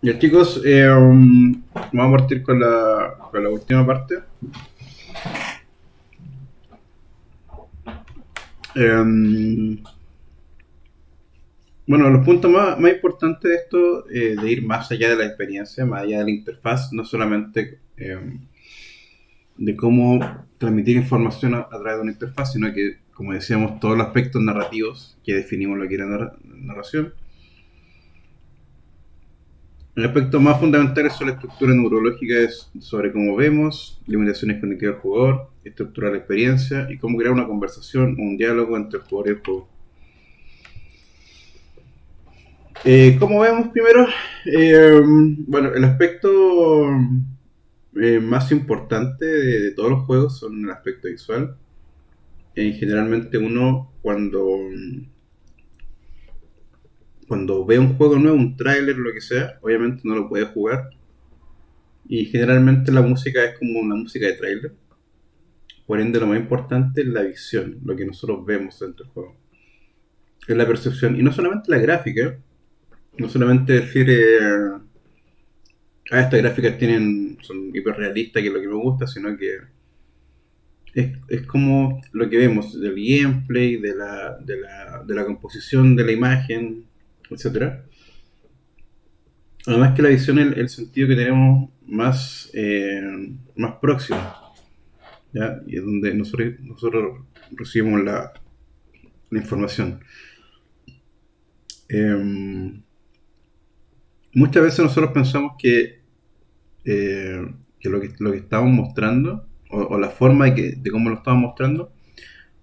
Ya chicos, vamos a partir con la última parte. Eh, bueno, los puntos más importantes de esto, de ir más allá de la experiencia, más allá de la interfaz, no solamente de cómo transmitir información a través de una interfaz, sino que, como decíamos, todos los aspectos narrativos que definimos lo que era narración. El aspecto más fundamental es la estructura neurológica, es sobre cómo vemos, limitaciones cognitivas del jugador, estructurar la experiencia y cómo crear una conversación o un diálogo entre el jugador y el juego. Como vemos primero, bueno, el aspecto más importante de todos los juegos son el aspecto visual. Generalmente uno cuando ve un juego nuevo, un tráiler, lo que sea, obviamente no lo puede jugar. Y generalmente la música es como una música de tráiler. Por ende, lo más importante es la visión, lo que nosotros vemos dentro del juego. Es la percepción. Y no solamente la gráfica, no solamente decir, estas gráficas son hiperrealistas, que es lo que me gusta, sino que es como lo que vemos del gameplay, de la composición de la imagen, etcétera. Además que la visión es el sentido que tenemos más próximo, ¿ya? Y es donde nosotros recibimos la información. Eh, Muchas veces nosotros pensamos que lo que estamos mostrando, o la forma de cómo lo estamos mostrando,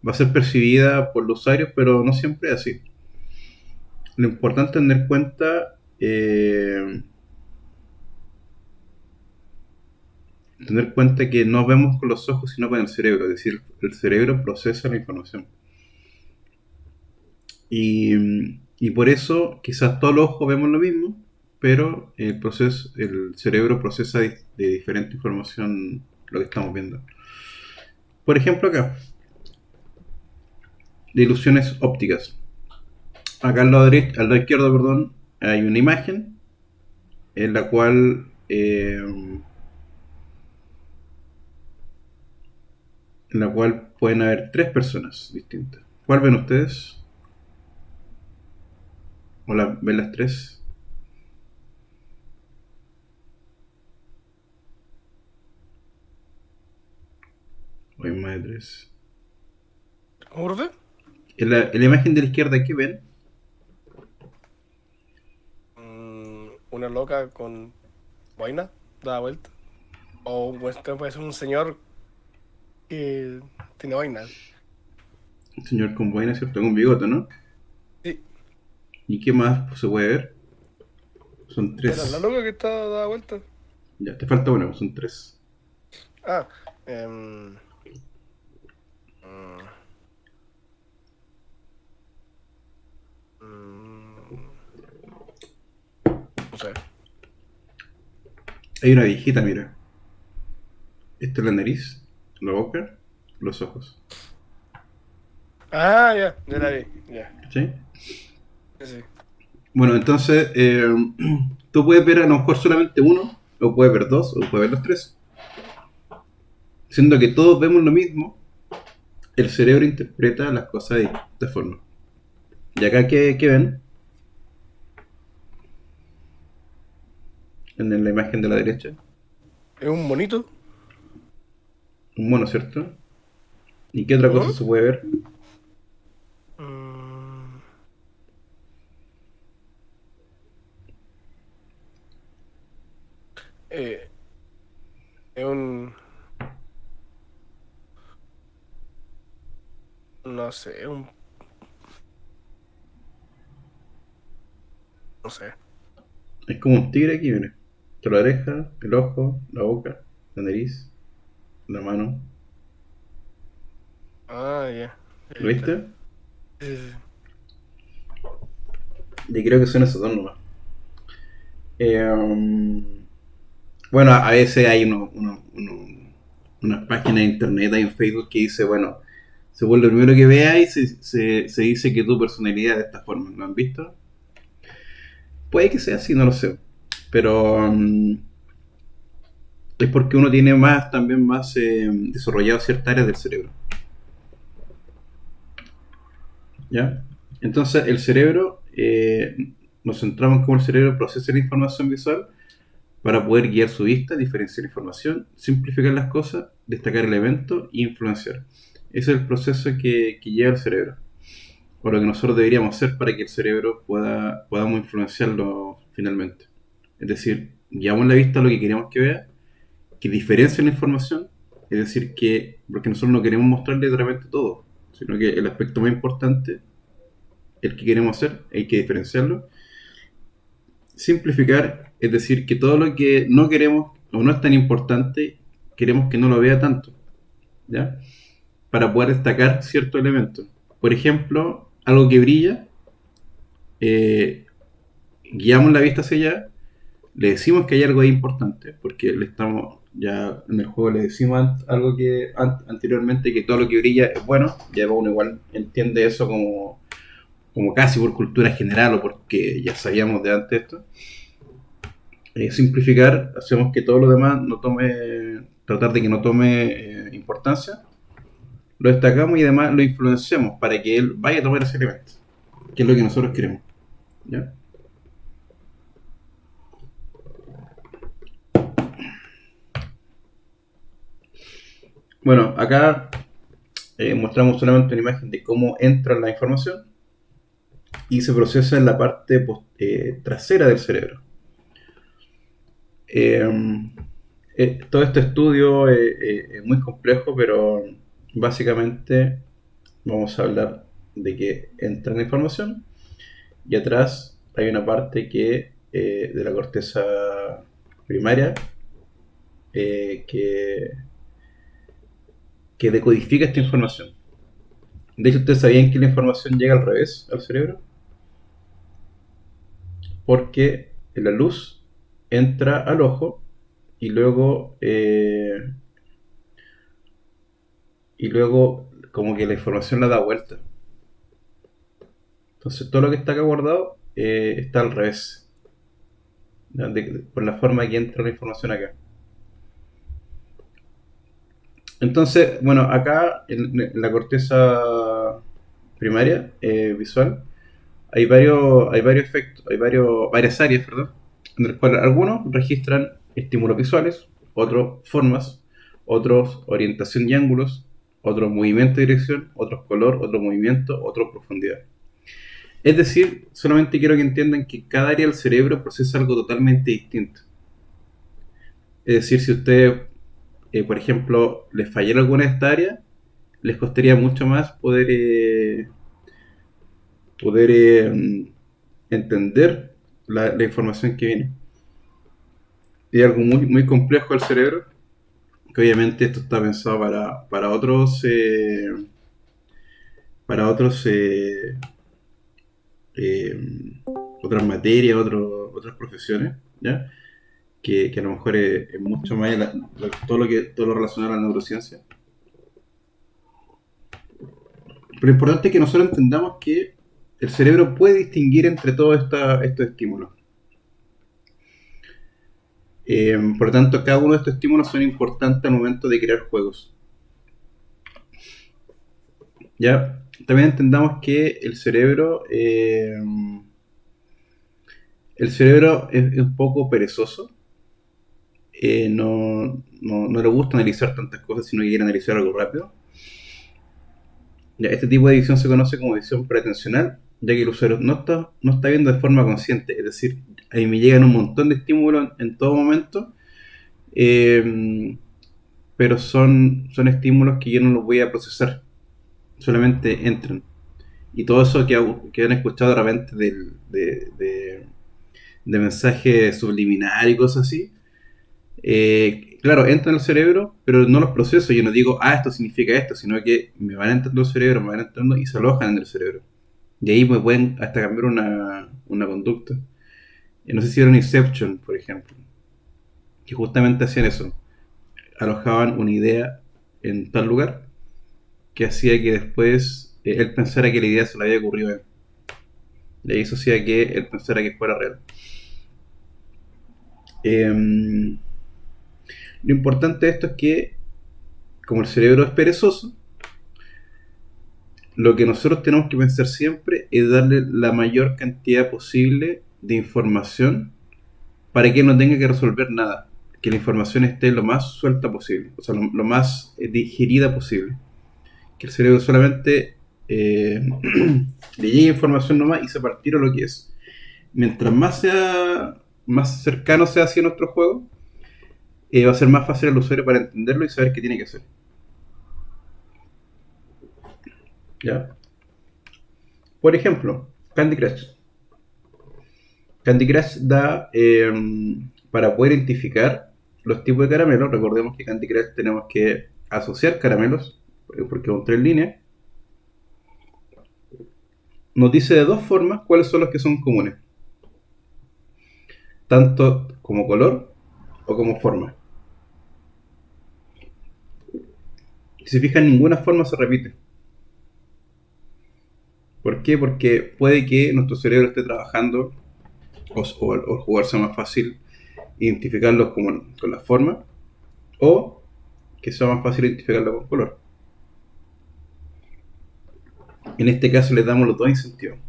va a ser percibida por los usuarios, pero no siempre es así. Lo importante es tener cuenta que no vemos con los ojos, sino con el cerebro. Es decir, el cerebro procesa la información. Y por eso quizás todos los ojos vemos lo mismo, pero el cerebro procesa de diferente información lo que estamos viendo. Por ejemplo, acá, de ilusiones ópticas. Acá al lado izquierdo, perdón, hay una imagen en la cual pueden haber tres personas distintas. ¿Cuál ven ustedes? ¿O ven las tres? ¿O hay más de tres? ¿Urbe? En la imagen de la izquierda, ¿qué ven? Una loca con boina, da vuelta. O pues, puede ser un señor que tiene boina. Un señor con boina, ¿cierto? Con bigote, ¿no? Sí, ¿Y qué más se puede ver? Son era la tres. loca que está dada vuelta. Ya, te falta uno, son tres. Ah, em, mm, mm, no sé. Hay una viejita, mira. Esta es la nariz, la boca, los ojos. Ah, ya, ya la vi, ya. ¿Cachai? Sí, sí. Bueno, entonces, tú puedes ver a lo mejor solamente uno, o puedes ver dos, o puedes ver los tres. Siendo que todos vemos lo mismo, el cerebro interpreta las cosas de esta forma. Y acá, ¿qué ven? En la imagen de la derecha. Es un monito. Un mono, ¿cierto? ¿Y qué otra cosa ¿No? se puede ver? Mm, eh, es un, no sé, no sé. Es como un tigre aquí, mira. Está la oreja, el ojo, la boca, la nariz, la mano. Ah, ya, ¿Lo ahí está. viste? Sí, sí, sí. Y creo que son esos dos nomás. Eh, bueno, a veces hay unas páginas de internet, hay en Facebook que dice, bueno, según lo primero que veáis, se dice que tu personalidad es de esta forma. ¿Lo han visto? Puede que sea así, no lo sé. pero es porque uno tiene más también más desarrollado ciertas áreas del cerebro. ¿Ya? Entonces el cerebro, nos centramos en cómo el cerebro procesa la información visual para poder guiar su vista, diferenciar información, simplificar las cosas, destacar el evento e influenciar. Ese es el proceso que lleva el cerebro, o lo que nosotros deberíamos hacer para que el cerebro podamos influenciarlo finalmente. Es decir, guiamos la vista a lo que queremos que vea, que diferencie la información, es decir, que porque nosotros no queremos mostrarle de repente todo, sino que el aspecto más importante, el que queremos hacer, hay que diferenciarlo. Simplificar, es decir, que todo lo que no queremos o no es tan importante, queremos que no lo vea tanto, ¿ya? Para poder destacar ciertos elementos. Por ejemplo, algo que brilla, eh, guiamos la vista hacia allá, le decimos que hay algo ahí importante, porque le estamos, ya en el juego le decimos algo que anteriormente, que todo lo que brilla es bueno, ya uno igual entiende eso como casi por cultura general o porque ya sabíamos de antes esto. Simplificar, hacemos que todo lo demás no tome, tratar de que no tome importancia, lo destacamos y además lo influenciamos para que él vaya a tomar ese elemento, que es lo que nosotros queremos. ¿Ya? Bueno, acá mostramos solamente una imagen de cómo entra la información y se procesa en la parte trasera del cerebro. Eh, todo este estudio es muy complejo, pero básicamente vamos a hablar de que entra la información y atrás hay una parte de la corteza primaria que decodifica esta información. De hecho, ¿ustedes sabían que la información llega al revés al cerebro? Porque la luz entra al ojo y luego como que la información la da vuelta. Entonces todo lo que está acá guardado está al revés, por la forma que entra la información acá. Entonces, bueno, acá en la corteza primaria visual hay varios efectos, varias áreas, perdón, en las cuales algunos registran estímulos visuales, otros formas, otros orientación y ángulos, otros movimiento y dirección, otros color, otro movimiento, otros profundidad. Es decir, solamente quiero que entiendan que cada área del cerebro procesa algo totalmente distinto. Es decir, si ustedes, por ejemplo, les fallara alguna de estas áreas, les costaría mucho más poder entender la información que viene. Y algo muy, muy complejo del cerebro, que obviamente esto está pensado para eh, otras materias, otras profesiones, ¿ya? Que a lo mejor es mucho más todo lo relacionado a la neurociencia. Pero lo importante es que nosotros entendamos que el cerebro puede distinguir entre todos estos estímulos. Por lo tanto, cada uno de estos estímulos son importantes al momento de crear juegos. ¿Ya? También entendamos que el cerebro es un poco perezoso. No le gusta analizar tantas cosas, sino que quiere analizar algo rápido. Ya, este tipo de visión se conoce como visión preatencional, ya que el usuario no está viendo de forma consciente, es decir, ahí me llegan un montón de estímulos en todo momento, eh, pero son estímulos que yo no los voy a procesar, solamente entran. Y todo eso que han escuchado de repente de mensajes subliminales y cosas así, claro, entran al cerebro, pero no los proceso. Yo no digo, esto significa esto, sino que me van entrando al cerebro, me van entrando y se alojan en el cerebro. Y ahí me pueden hasta cambiar una conducta. No sé si era un Inception, por ejemplo, que justamente hacían eso. Alojaban una idea en tal lugar que hacía que después él pensara que la idea se le había ocurrido a él. Y ahí eso hacía que él pensara que fuera real. Em, lo importante de esto es que, como el cerebro es perezoso, lo que nosotros tenemos que pensar siempre es darle la mayor cantidad posible de información para que no tenga que resolver nada. Que la información esté lo más suelta posible, o sea, lo más digerida posible. Que el cerebro solamente le llegue información nomás y se partir a lo que es. Mientras más cercano sea hacia nuestro juego, va a ser más fácil al usuario para entenderlo y saber qué tiene que hacer. ¿Ya? Por ejemplo, Candy Crush. Candy Crush da para poder identificar los tipos de caramelos. Recordemos que Candy Crush tenemos que asociar caramelos, porque son tres líneas. Nos dice de dos formas cuáles son los que son comunes, tanto como color o como forma. Si se fijan, ninguna forma se repite. ¿Por qué? Porque puede que nuestro cerebro esté trabajando o el jugar sea más fácil identificarlos con la forma, o que sea más fácil identificarlo con color. En este caso les damos los dos incentivos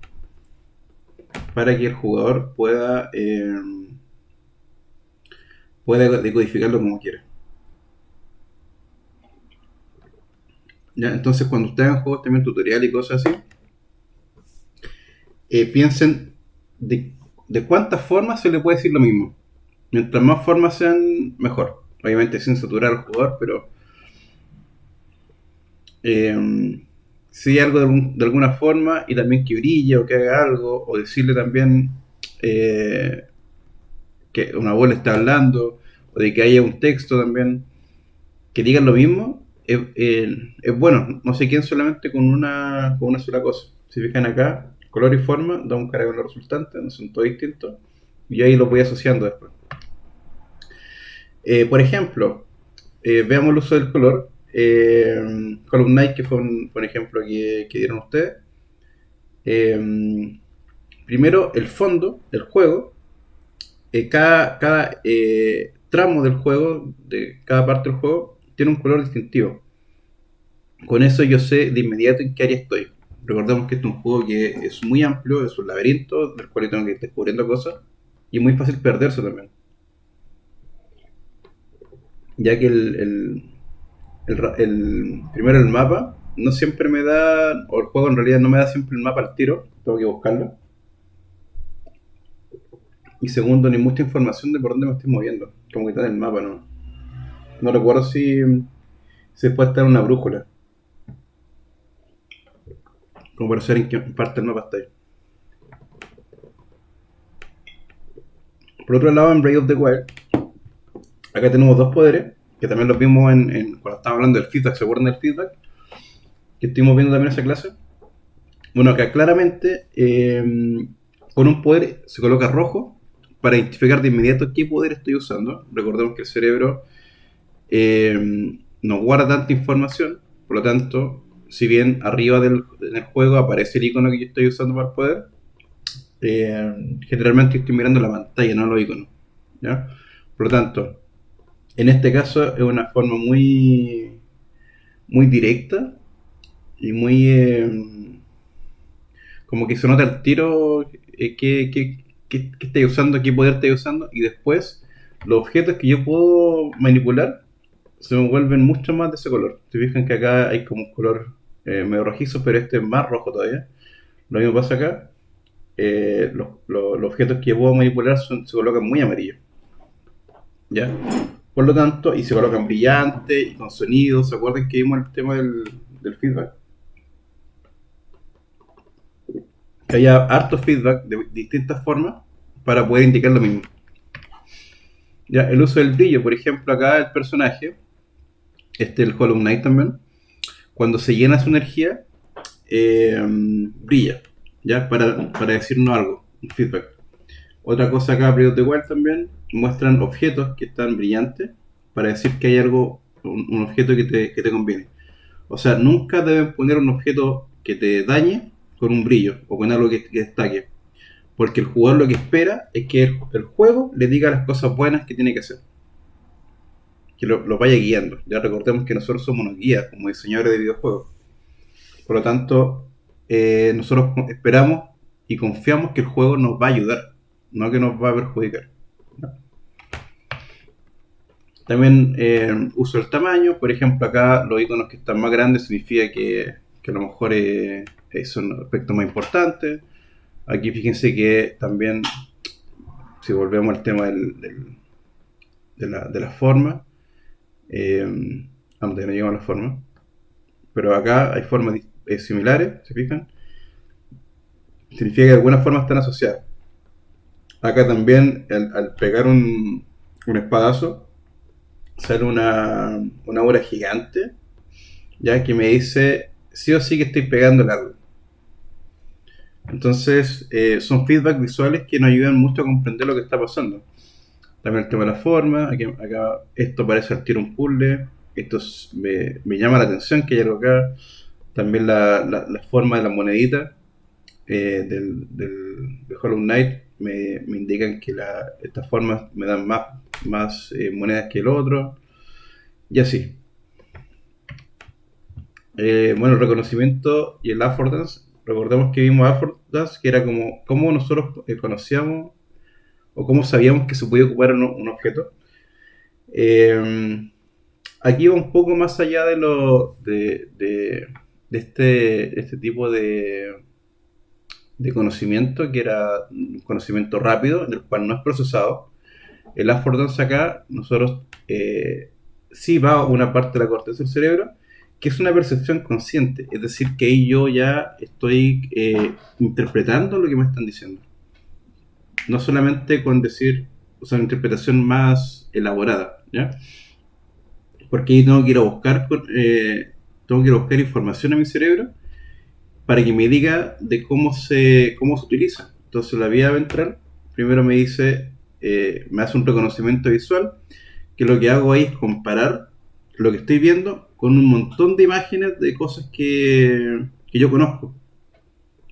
para que el jugador pueda decodificarlo como quiera. ¿Ya? Entonces, cuando ustedes hagan juegos también tutorial y cosas así, piensen de cuántas formas se le puede decir lo mismo. Mientras más formas sean, mejor. Obviamente sin saturar al jugador, pero si hay algo de alguna forma y también que brille o que haga algo, o decirle también eh, que una bola está hablando, o de que haya un texto también, que digan lo mismo, es bueno. No se queden solamente con una sola cosa. Si fijan acá, color y forma da un carácter resultante, no son todos distintos, y ahí lo voy asociando después. Por ejemplo, veamos el uso del color. Hollow Knight, que fue un ejemplo que dieron ustedes. Eh, Primero, el fondo del juego. Cada tramo del juego, de cada parte del juego, tiene un color distintivo. Con eso yo sé de inmediato en qué área estoy. Recordemos que este es un juego que es muy amplio, es un laberinto del cual tengo que ir descubriendo cosas y es muy fácil perderse también. Ya que primero el mapa no siempre me da, o el juego en realidad no me da siempre el mapa al tiro, tengo que buscarlo. Y segundo, ni mucha información de por dónde me estoy moviendo, como que está en el mapa, ¿no? No recuerdo si se puede estar en una brújula, como para saber en qué parte del mapa está ahí. Por otro lado, en Breath of the Wild, acá tenemos dos poderes, que también los vimos cuando estábamos hablando del feedback. ¿Se acuerdan del feedback? Que estuvimos viendo también esa clase. Bueno, acá claramente con un poder se coloca rojo para identificar de inmediato qué poder estoy usando. Recordemos que el cerebro no guarda tanta información, por lo tanto, si bien arriba del juego aparece el icono que yo estoy usando para el poder, generalmente estoy mirando la pantalla, no los iconos. ¿Ya? Por lo tanto, en este caso es una forma muy, muy directa y muy como que se nota el tiro que estáis usando, qué poder estáis usando, y después los objetos que yo puedo manipular se me vuelven mucho más de ese color. Se fijan que acá hay como un color medio rojizo, pero este es más rojo todavía. Lo mismo pasa acá. Los objetos que yo puedo manipular se colocan muy amarillos. ¿Ya? Por lo tanto, y se colocan brillantes y con sonidos. ¿Se acuerdan que vimos el tema del feedback? Que haya harto feedback de distintas formas para poder indicar lo mismo. Ya, el uso del brillo, por ejemplo, acá el personaje, el Hollow Knight también, cuando se llena su energía, brilla, ya, para decirnos algo, un feedback. Otra cosa acá, Breath of the Wild también, muestran objetos que están brillantes para decir que hay algo, un objeto que te conviene. O sea, nunca deben poner un objeto que te dañe con un brillo o con algo que destaque. Porque el jugador lo que espera es que el juego le diga las cosas buenas que tiene que hacer. Que lo vaya guiando. Ya recordemos que nosotros somos unos guías como diseñadores de videojuegos. Por lo tanto, nosotros esperamos y confiamos que el juego nos va a ayudar, no que nos va a perjudicar. También uso el tamaño. Por ejemplo, acá los iconos que están más grandes significa que a lo mejor son aspectos más importantes. Aquí fíjense que también, si volvemos al tema de la forma, donde no llegamos a la forma, pero acá hay formas similares, ¿se fijan? Significa que de alguna forma están asociadas. Acá también, al pegar un espadazo, sale una aura gigante, ya que me dice sí o sí que estoy pegando el árbol. Entonces, son feedback visuales que nos ayudan mucho a comprender lo que está pasando. También el tema de la forma. Acá esto parece al tiro un puzzle. Esto me llama la atención que hay algo acá. También la forma de la monedita de Hollow Knight me indican que estas formas me dan más monedas que el otro. Y así. Bueno, el reconocimiento y el affordance. Recordemos que vimos affordance, que era como nosotros conocíamos o cómo sabíamos que se podía ocupar un objeto. Aquí va un poco más allá de este tipo de conocimiento, que era un conocimiento rápido, del cual no es procesado. El affordance acá, nosotros sí va una parte de la corteza del cerebro, que es una percepción consciente, es decir, que ahí yo ya estoy interpretando lo que me están diciendo. No solamente con decir, o sea, una interpretación más elaborada, ¿ya? Porque ahí tengo que ir a buscar, información a mi cerebro para que me diga de cómo se utiliza. Entonces la vía ventral primero me dice, me hace un reconocimiento visual, que lo que hago ahí es comparar lo que estoy viendo con un montón de imágenes de cosas que yo conozco.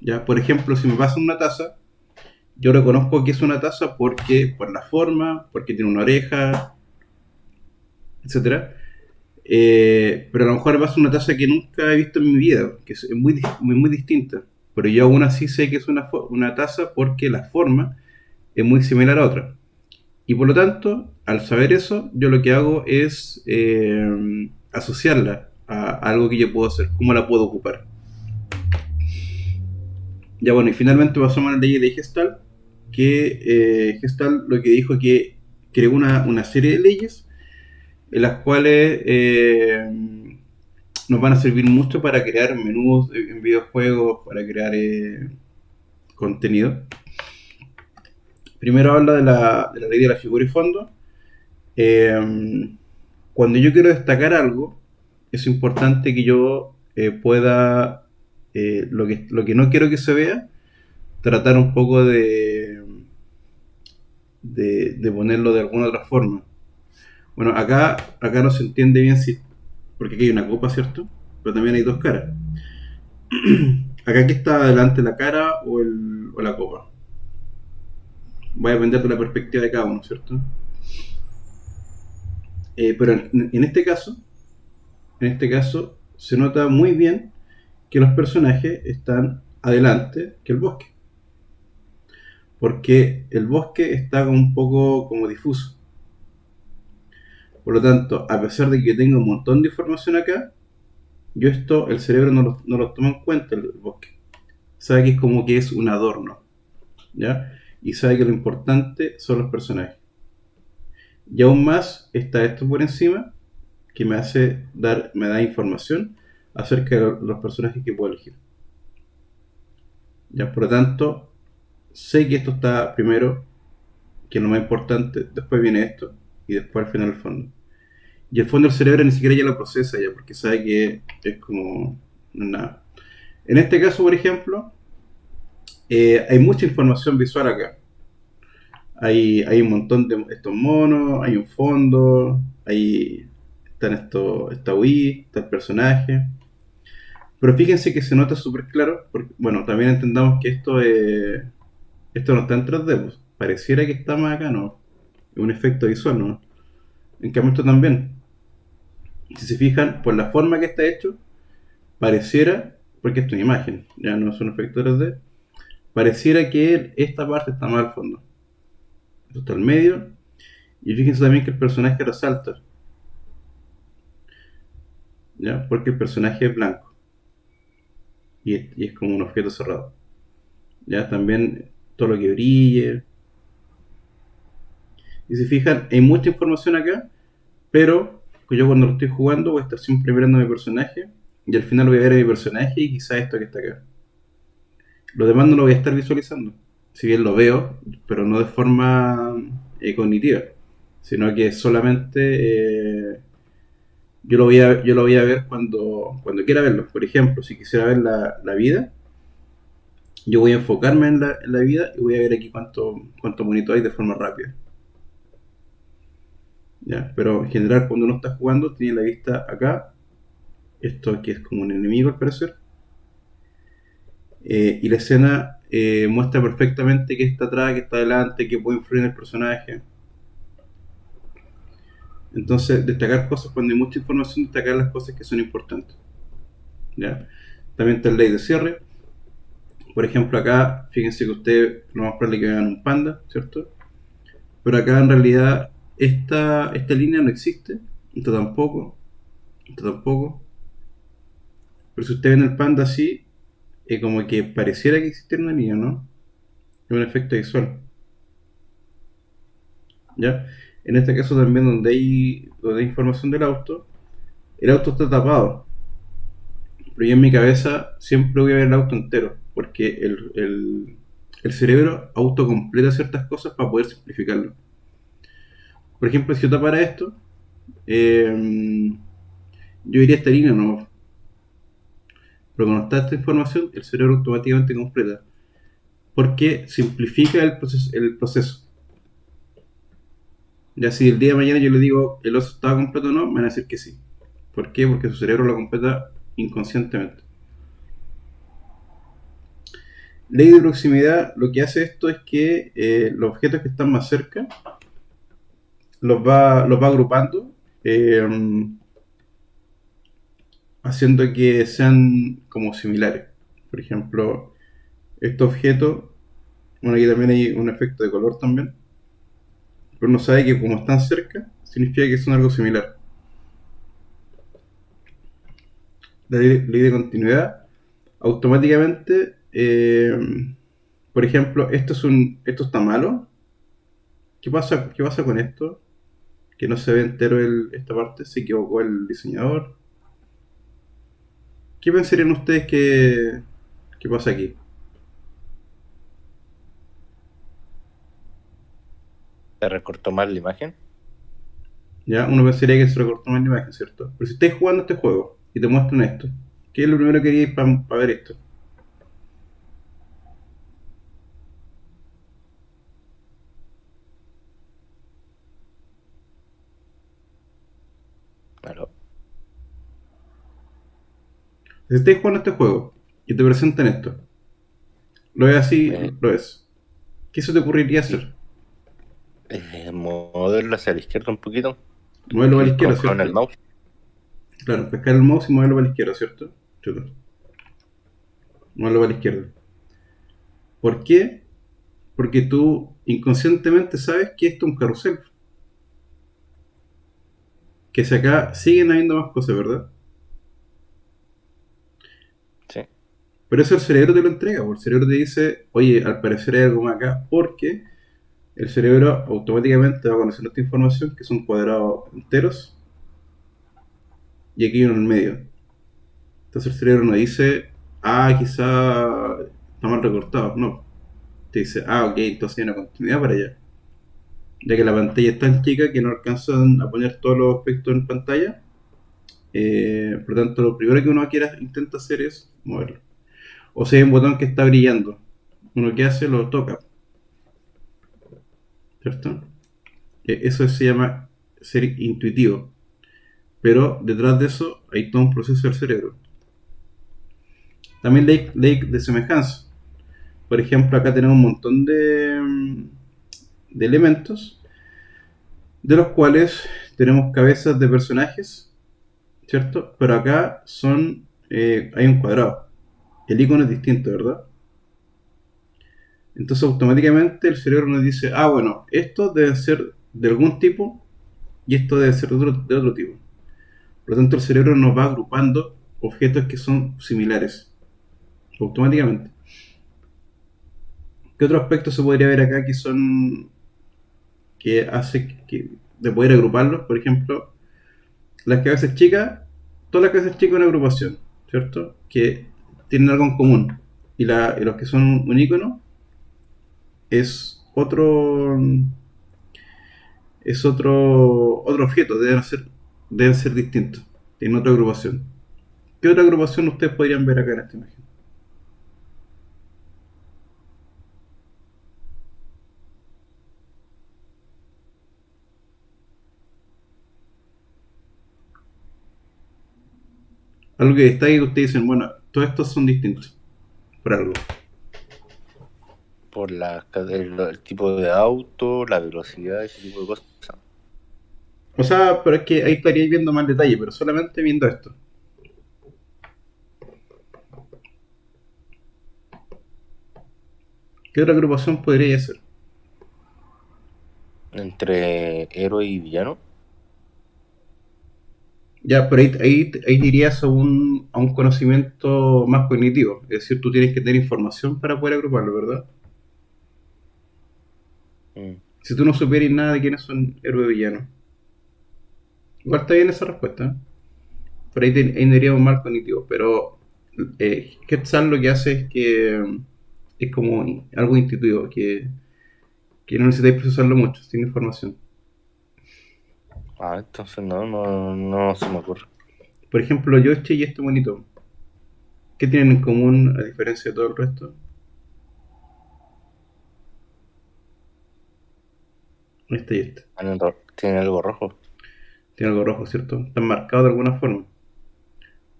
Ya, por ejemplo, si me pasa una taza, yo reconozco que es una taza por la forma, porque tiene una oreja, etcétera. Pero a lo mejor me pasa una taza que nunca he visto en mi vida, que es muy distinta. Pero yo aún así sé que es una taza porque la forma es muy similar a otra. Y por lo tanto, al saber eso, yo lo que hago es asociarla a algo que yo puedo hacer, cómo la puedo ocupar. Ya bueno, y finalmente pasamos a la ley de Gestalt, que Gestalt lo que dijo que creó una serie de leyes en las cuales nos van a servir mucho para crear menús en videojuegos, para crear contenido. Primero habla de la ley de la figura y fondo. Cuando yo quiero destacar algo, es importante que yo pueda, lo que no quiero que se vea, tratar un poco de ponerlo de alguna otra forma. Bueno, acá no se entiende bien porque aquí hay una copa, ¿cierto? Pero también hay dos caras. Acá aquí está adelante la cara o la copa. Voy a depender de la perspectiva de cada uno, ¿cierto? Pero en este caso se nota muy bien que los personajes están adelante que el bosque. Porque el bosque está un poco como difuso. Por lo tanto, a pesar de que tenga un montón de información acá, el cerebro no lo toma en cuenta el bosque. Sabe que es como que es un adorno, ¿ya? Y sabe que lo importante son los personajes. Y aún más está esto por encima, que me da información acerca de los personajes que puedo elegir. Ya, por lo tanto, sé que esto está primero, que es lo más importante, después viene esto, y después al final el fondo. Y el fondo del cerebro ni siquiera ya lo procesa ya, porque sabe que es como nada. En este caso, por ejemplo, hay mucha información visual acá. Hay un montón de estos monos, hay un fondo, está Wii, está el personaje. Pero fíjense que se nota súper claro, porque, bueno, también entendamos que esto Esto no está en 3D, pues. Pareciera que está más acá, ¿no? Es un efecto visual, ¿no? En cambio esto también. Si se fijan, por la forma que está hecho, pareciera, porque esto es una imagen, ya no es un efecto 3D, pareciera que esta parte está más al fondo. Esto está al medio. Y fíjense también que el personaje resalta, ¿ya? Porque el personaje es blanco y es como un objeto cerrado. Ya también todo lo que brille. Y si fijan, hay mucha información acá, pero yo cuando lo estoy jugando voy a estar siempre mirando a mi personaje y al final voy a ver a mi personaje y quizá esto que está acá. Lo demás no lo voy a estar visualizando. Si bien lo veo, pero no de forma cognitiva, sino que solamente yo lo voy a ver cuando quiera verlo. Por ejemplo, si quisiera ver la vida, yo voy a enfocarme en la vida y voy a ver aquí cuánto monito hay de forma rápida. ¿Ya? Pero en general, cuando uno está jugando, tiene la vista acá. Esto aquí es como un enemigo al parecer. Y la escena muestra perfectamente qué está atrás, qué está adelante, qué puede influir en el personaje. Entonces, destacar cosas cuando hay mucha información, destacar las cosas que son importantes. ¿Ya? También está el ley de cierre. Por ejemplo, acá, fíjense que ustedes lo más probable es que vean un panda, ¿cierto? Pero acá en realidad esta línea no existe, esta tampoco, esta tampoco. Pero si ustedes ven el panda así, como que pareciera que existiera una línea, ¿no? Es un efecto visual, ¿ya? En este caso también donde hay información del auto, el auto está tapado. Pero yo en mi cabeza siempre voy a ver el auto entero, porque el cerebro autocompleta ciertas cosas para poder simplificarlo. Por ejemplo, si yo tapara esto, yo iría a esta línea, ¿no? Pero cuando está esta información, el cerebro automáticamente completa. Porque simplifica el proceso. Ya si el día de mañana yo le digo el oso estaba completo o no, me van a decir que sí. ¿Por qué? Porque su cerebro lo completa inconscientemente. Ley de proximidad, lo que hace esto es que los objetos que están más cerca los va agrupando, eh, haciendo que sean como similares. Por ejemplo, este objeto, bueno, aquí también hay un efecto de color también, pero uno sabe que como están cerca, significa que son algo similar. La ley de continuidad, automáticamente, por ejemplo, esto está malo. ¿Qué pasa con esto? Que no se ve entero esta parte, se equivocó el diseñador. ¿Qué pensarían ustedes que pasa aquí? Se recortó mal la imagen. ¿Ya? Uno pensaría que se recortó más la imagen, ¿cierto? Pero si estáis jugando este juego y te muestran esto, ¿qué es lo primero que haríais para ver esto? Claro. Si estáis jugando este juego y te presentan esto, lo ves así, Eh, lo ves. ¿Qué se te ocurriría y hacer? moverlo hacia la izquierda un poquito. Moverlo para la Como izquierda, con el ¿cierto? mouse. Claro, pescar el mouse y moverlo para la izquierda, ¿cierto? Chuta. Moverlo para la izquierda. ¿Por qué? Porque tú inconscientemente sabes que esto es un carrusel. Que si acá siguen habiendo más cosas, ¿verdad? Sí. Pero eso el cerebro te lo entrega, porque el cerebro te dice, oye, al parecer hay algo más acá, porque el cerebro automáticamente va conociendo esta información, que son cuadrados enteros, y aquí hay uno en el medio. Entonces el cerebro no dice, quizá está mal recortado, no. Te dice, ok, entonces hay una continuidad para allá. Ya que la pantalla es tan chica que no alcanzan a poner todos los aspectos en pantalla. Por lo tanto, lo primero que uno intenta hacer es moverlo. O si hay un botón que está brillando, uno que hace lo toca, ¿cierto? Eso se llama ser intuitivo. Pero detrás de eso hay todo un proceso del cerebro. También ley de semejanza. por ejemplo, acá tenemos un montón de elementos, de los cuales tenemos cabezas de personajes, ¿cierto? Pero acá hay un cuadrado. El icono es distinto, ¿verdad? Entonces automáticamente el cerebro nos dice, ah, bueno, esto debe ser de algún tipo y esto debe ser de otro tipo. Por lo tanto, el cerebro nos va agrupando objetos que son similares, automáticamente. ¿Qué otro aspecto se podría ver acá que hace de poder agruparlos? Por ejemplo, las cabezas chicas, todas las cabezas chicas son una agrupación, ¿cierto? Que tienen algo en común. Y los que son un icono es otro objeto, deben ser distintos, tienen otra agrupación. ¿Qué otra agrupación ustedes podrían ver acá en esta imagen? Algo que destaque que ustedes dicen, bueno, todos estos son distintos, por algo. Por el tipo de auto, la velocidad, ese tipo de cosas. O sea, pero es que ahí estaríais viendo más detalle, pero solamente viendo esto. ¿Qué otra agrupación podría ser? Entre héroe y villano. Ya, pero ahí dirías a un conocimiento más cognitivo. Es decir, tú tienes que tener información para poder agruparlo, ¿verdad? Mm. Si tú no supieras nada de quiénes son héroe y villano. Igual está bien esa respuesta, ¿eh? Por ahí diríamos más cognitivo. Pero Quetzal lo que hace es que es como algo intuitivo, que no necesitáis procesarlo mucho, sin información. Ah, entonces no se me ocurre. Por ejemplo, Yoshi y este monito, ¿qué tienen en común a diferencia de todo el resto? Este y este. Tiene algo rojo. Tiene algo rojo, ¿cierto? Están marcados de alguna forma.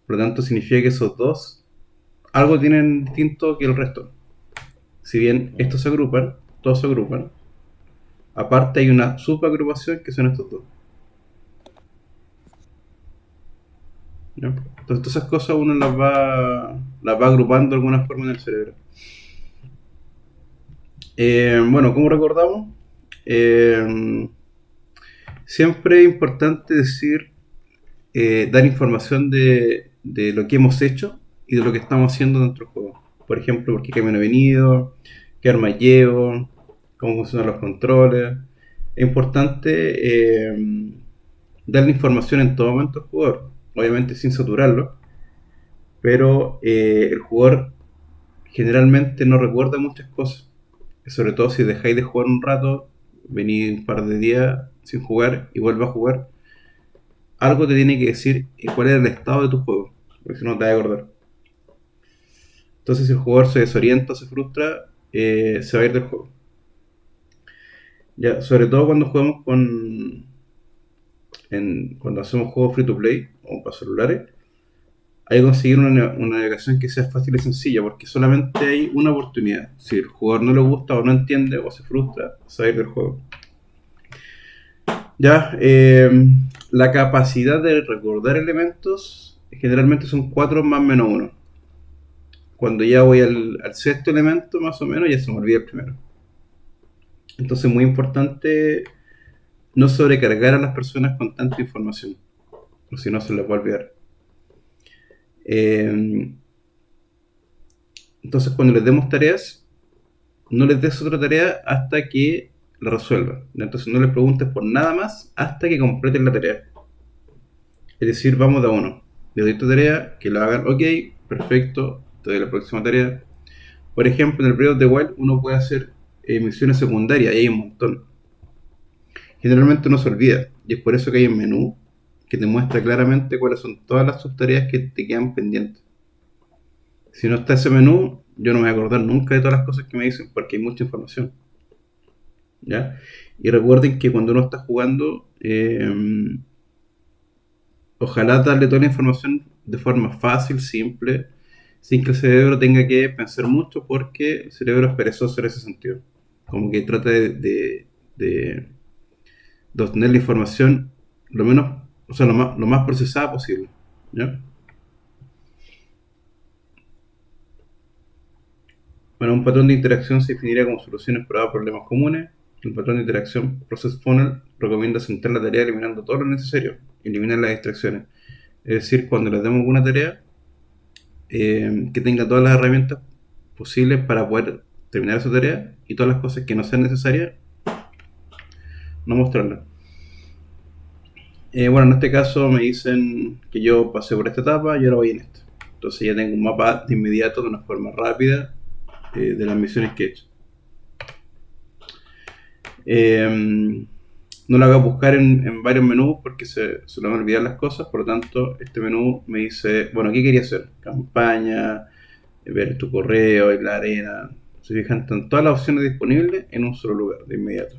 Por lo tanto, significa que esos dos algo tienen distinto que el resto. Si bien estos se agrupan, todos se agrupan, aparte hay una subagrupación que son estos dos. ¿Ya? Entonces, todas esas cosas uno las va agrupando de alguna forma en el cerebro. Bueno, como recordamos, eh, siempre es importante dar información de lo que hemos hecho y de lo que estamos haciendo dentro del juego. Por ejemplo, por qué camino he venido, qué arma llevo, cómo funcionan los controles. Es importante darle información en todo momento al jugador, obviamente sin saturarlo, pero el jugador generalmente no recuerda muchas cosas, sobre todo si dejáis de jugar un rato, venís un par de días sin jugar y vuelves a jugar, algo te tiene que decir cuál es el estado de tu juego, porque si no te vas a acordar. Entonces, si el jugador se desorienta o se frustra, se va a ir del juego. Ya, sobre todo cuando jugamos cuando hacemos juegos free to play o para celulares, hay que conseguir una navegación que sea fácil y sencilla, porque solamente hay una oportunidad. Si el jugador no le gusta o no entiende o se frustra, se va a ir del juego. Ya, la capacidad de recordar elementos generalmente son 4 más menos uno. Cuando ya voy al sexto elemento, más o menos, ya se me olvida el primero. Entonces, muy importante no sobrecargar a las personas con tanta información, o si no, se les va a olvidar. Entonces, cuando les demos tareas, no les des otra tarea hasta que la resuelvan. Entonces, no les preguntes por nada más hasta que completen la tarea. Es decir, vamos de a uno. Les doy esta tarea, que la hagan, ok, perfecto, te doy la próxima tarea. Por ejemplo, en el Breath of the Wild uno puede hacer misiones secundarias y hay un montón. Generalmente uno se olvida y es por eso que hay un menú que te muestra claramente cuáles son todas las subtareas que te quedan pendientes. Si no está ese menú, yo no me voy a acordar nunca de todas las cosas que me dicen porque hay mucha información. ¿Ya? Y recuerden que cuando uno está jugando, ojalá darle toda la información de forma fácil, simple, sin que el cerebro tenga que pensar mucho, porque el cerebro es perezoso en ese sentido. Como que trata de obtener la información lo menos, o sea, lo más procesada posible. ¿Ya? Bueno, un patrón de interacción se definiría como soluciones probadas a problemas comunes. El patrón de interacción Process Funnel recomienda centrar la tarea eliminando todo lo necesario, eliminar las distracciones. Es decir, cuando les demos una tarea, que tenga todas las herramientas posibles para poder terminar esa tarea, y todas las cosas que no sean necesarias, no mostrarlas. Bueno, en este caso me dicen que yo pasé por esta etapa y ahora voy en esta. Entonces ya tengo un mapa de inmediato de una forma rápida, de las misiones que he hecho. No lo hago buscar en varios menús porque se me van a olvidar las cosas. Por lo tanto, este menú me dice, bueno, ¿qué quería hacer? Campaña, ver tu correo, la arena. Se fijan, están todas las opciones disponibles en un solo lugar, de inmediato.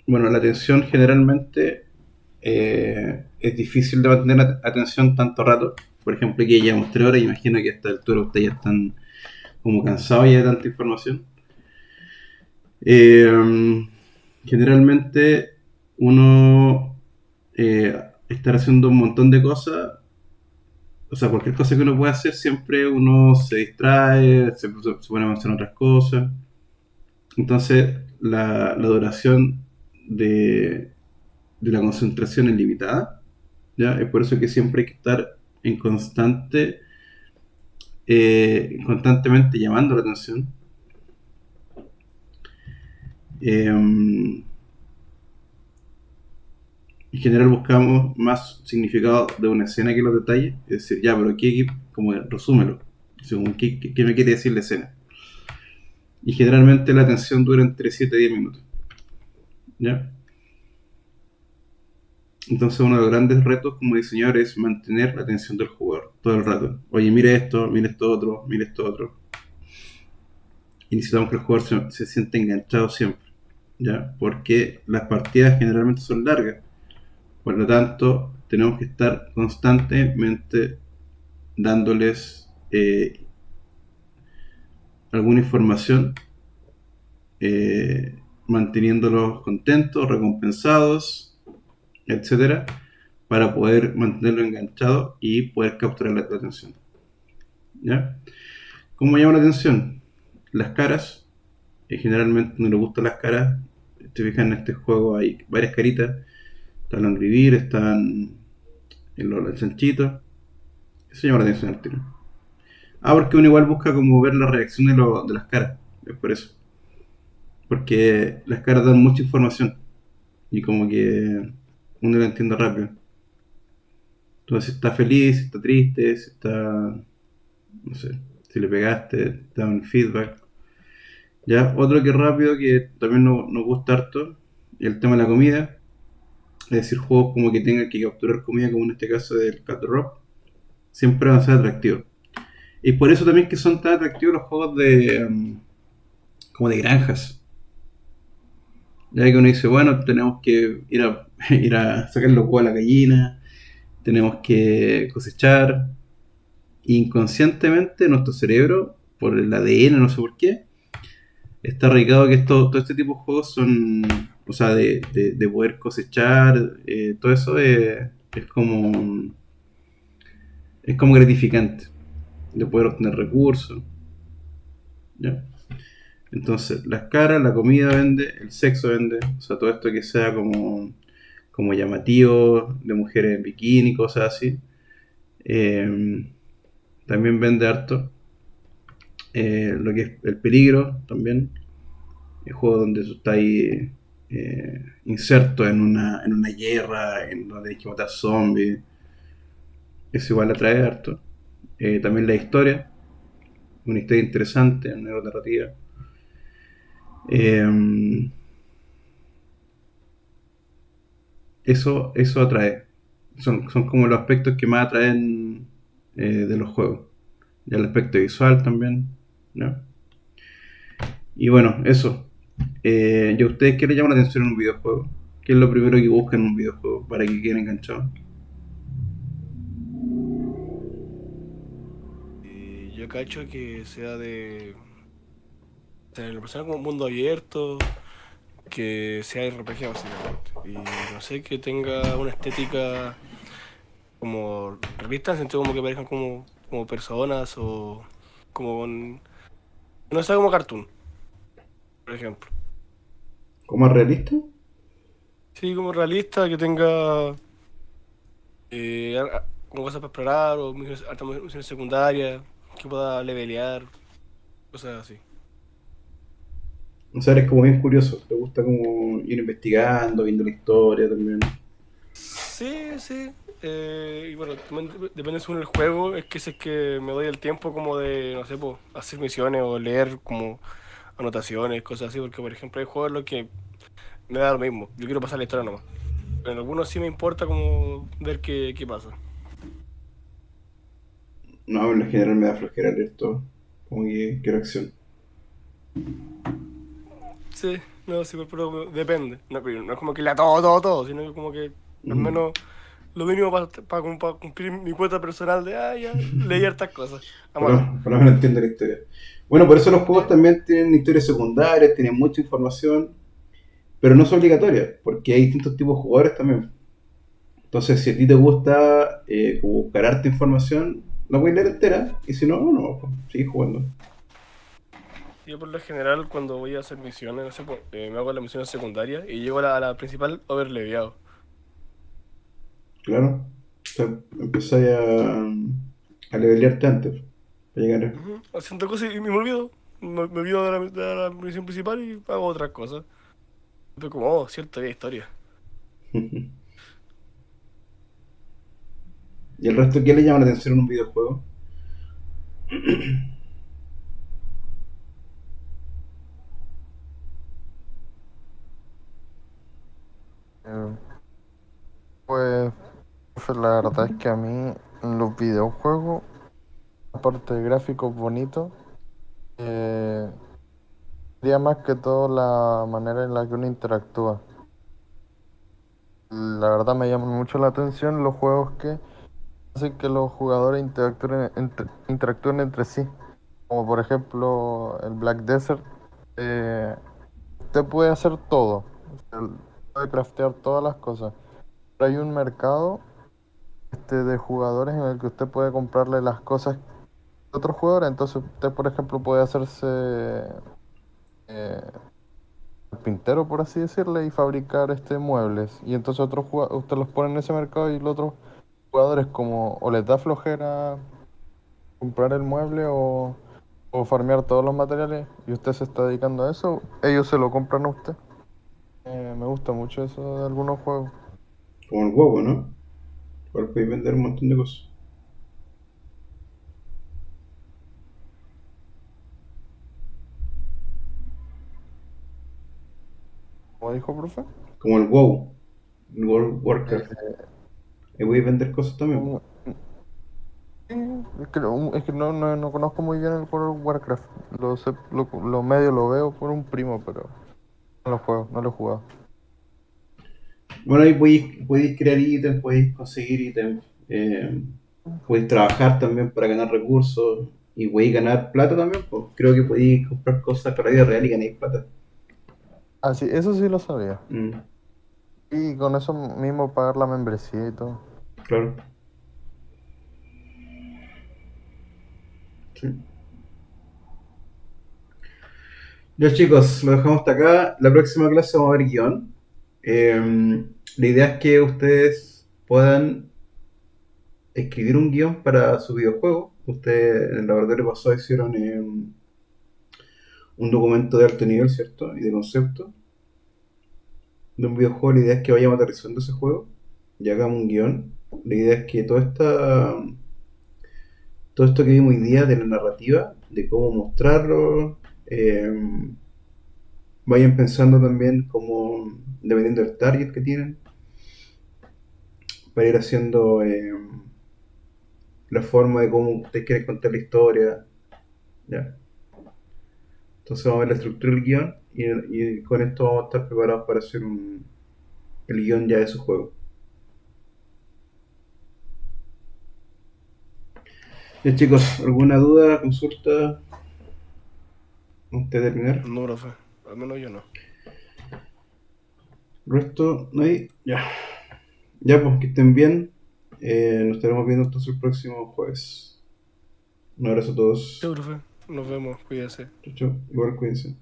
Bueno, la atención generalmente, es difícil de mantener atención tanto rato. Por ejemplo, aquí ya llevamos 3 horas y imagino que a esta altura ustedes ya están como cansados ya de tanta información. Generalmente uno, estar haciendo un montón de cosas, o sea, cualquier cosa que uno pueda hacer, siempre uno se distrae, se pone a hacer otras cosas. Entonces, la duración de la concentración es limitada, ¿ya? Es por eso que siempre hay que estar en constantemente llamando la atención. En general buscamos más significado de una escena que los detalles, es decir, ya, pero aquí como resúmelo, según qué me quiere decir la escena. Y generalmente la atención dura entre 7 y 10 minutos, ¿ya? Entonces uno de los grandes retos como diseñador es mantener la atención del jugador todo el rato. Oye, mire esto otro, mire esto otro. Y necesitamos que el jugador se sienta enganchado siempre, ¿ya? Porque las partidas generalmente son largas. Por lo tanto, tenemos que estar constantemente dándoles, alguna información, manteniéndolos contentos, recompensados, etcétera, para poder mantenerlo enganchado y poder capturar la atención. ¿Ya? ¿Cómo llama la atención? Las caras. Generalmente no le gustan las caras. Te fijas, en este juego hay varias caritas. Están los Angry Birds, están los chanchitos. Eso llama la atención al tiro. Porque uno igual busca como ver la reacción de las caras. Es por eso. Porque las caras dan mucha información. Y como que uno la entiende rápido. Entonces, si está feliz, si está triste, si está, no sé, si le pegaste, te da un feedback. Ya, otro que rápido, que también nos gusta harto, el tema de la comida. Es decir, juegos como que tengan que capturar comida, como en este caso del Cat Drop, siempre van a ser atractivos. Y por eso también que son tan atractivos los juegos como de granjas. Ya que uno dice, bueno, tenemos que ir a sacar los huevos a la gallina, tenemos que cosechar. Inconscientemente nuestro cerebro, por el ADN, no sé por qué, está arraigado que todo este tipo de juegos son, o sea, de poder cosechar, todo eso es como gratificante, de poder obtener recursos, ¿ya? Entonces, las caras, la comida vende, el sexo vende, o sea, todo esto que sea como llamativo, de mujeres en bikini, cosas así, también vende harto. Lo que es el peligro también, el juego donde tú estás ahí, inserto en una guerra, en donde hay que matar zombies, eso igual atrae harto. También la historia, una historia interesante, una narrativa. Eh, eso atrae. Son como los aspectos que más atraen, de los juegos. Y el aspecto visual también, ¿no? Y bueno, eso. ¿Y a ustedes qué les llama la atención en un videojuego? ¿Qué es lo primero que buscan en un videojuego para que queden enganchados? Y yo cacho que sea de tener la persona como un mundo abierto, que sea RPG básicamente. Y no sé, que tenga una estética como realista, en el sentido como que parezcan como personas o como con... No sea como cartoon, por ejemplo. ¿Cómo más realista? Sí, como realista, que tenga como cosas para explorar o misiones, hartas misiones secundarias, que pueda levelear, cosas así. O sea, eres como bien curioso. Te gusta como ir investigando, viendo la historia también. Sí, sí. Y bueno, también depende según el juego, es que si es que me doy el tiempo como de, no sé, pues, hacer misiones o leer como anotaciones, cosas así, porque por ejemplo hay juegos en los que me da lo mismo, yo quiero pasar la historia nomás. Pero en algunos sí me importa como ver qué pasa. No, en general me da flojera leer todo. Como que quiero acción. Sí, no, sí, pero depende. No, pero no es como que lea todo, sino que como que al Ujú. menos lo mínimo para cumplir mi cuota personal de, ya, leí hartas cosas. Vamos acá. Por lo menos entiendo la historia. Bueno, por eso los juegos Sí. también tienen historias secundarias, tienen mucha información, pero no es obligatoria, porque hay distintos tipos de jugadores también. Entonces, si a ti te gusta como buscar harta información, la voy a leer entera, y si no, no, pues, sigue jugando. Yo por lo general cuando voy a hacer misiones, no sé, pues, me hago las misiones secundarias y llego a la principal overleveado. Claro. O sea, empezáis a levelearte antes, para llegar. Ujú, haciendo cosas y me olvido. Me olvido de la misión principal y hago otras cosas. Pero como, oh, cierto, había historia. ¿Y el resto qué le llama la atención en un videojuego? Eh, Pues, profe, la verdad es que a mí en los videojuegos, aparte de gráficos bonitos, eh, sería más que todo la manera en la que uno interactúa. La verdad me llaman mucho la atención los juegos que hacen que los jugadores interactúen entre sí. Como por ejemplo el Black Desert. Usted puede hacer todo. O sea, puede craftear todas las cosas. Pero hay un mercado de jugadores en el que usted puede comprarle las cosas a otros jugadores. Entonces usted, por ejemplo, puede hacerse eh, carpintero, por así decirle, y fabricar muebles. Y entonces usted los pone en ese mercado y los otros jugadores como o les da flojera comprar el mueble o farmear todos los materiales y usted se está dedicando a eso, ellos se lo compran a usted. Me gusta mucho eso de algunos juegos. Como el huevo, ¿no? Igual podéis vender un montón de cosas. ¿Cómo dijo, profe? Como el WoW, el World of Warcraft. Eh, Ahí podéis vender cosas también. un- sí, es que no conozco muy bien el World of Warcraft. Lo medio lo veo por un primo, pero no lo juego, no lo he jugado. Bueno, ahí podéis crear ítems, podéis conseguir ítems, podéis trabajar también para ganar recursos y podéis ganar plata también. Pues creo que podéis comprar cosas para la vida real y ganáis plata. Ah, sí, eso sí lo sabía. Mm, Y con eso mismo pagar la membresía y todo. claro, sí. Ya chicos, lo dejamos hasta acá. La próxima clase vamos a ver guión. La idea es que ustedes puedan escribir un guión para su videojuego. Ustedes en el laboratorio pasado hicieron un documento de alto nivel, ¿cierto? Y de concepto de un videojuego. La idea es que vayamos aterrizando ese juego y hagamos un guión. La idea es que todo esto que vimos hoy día de la narrativa, de cómo mostrarlo, eh, vayan pensando también cómo, dependiendo del target que tienen, para ir haciendo la forma de cómo ustedes quieren contar la historia. ¿Ya? Entonces vamos a ver la estructura del guión y con esto vamos a estar preparados para hacer el guión ya de su juego. Bien, chicos, ¿alguna duda, consulta antes de terminar? No, profe. Al menos yo no. ¿El resto? ¿No hay? Ya. Ya, pues, que estén bien. Nos estaremos viendo entonces el próximo jueves. Un abrazo a Sí, todos. profe. Nos vemos. Cuídese. Chau, chau. Igual cuídense.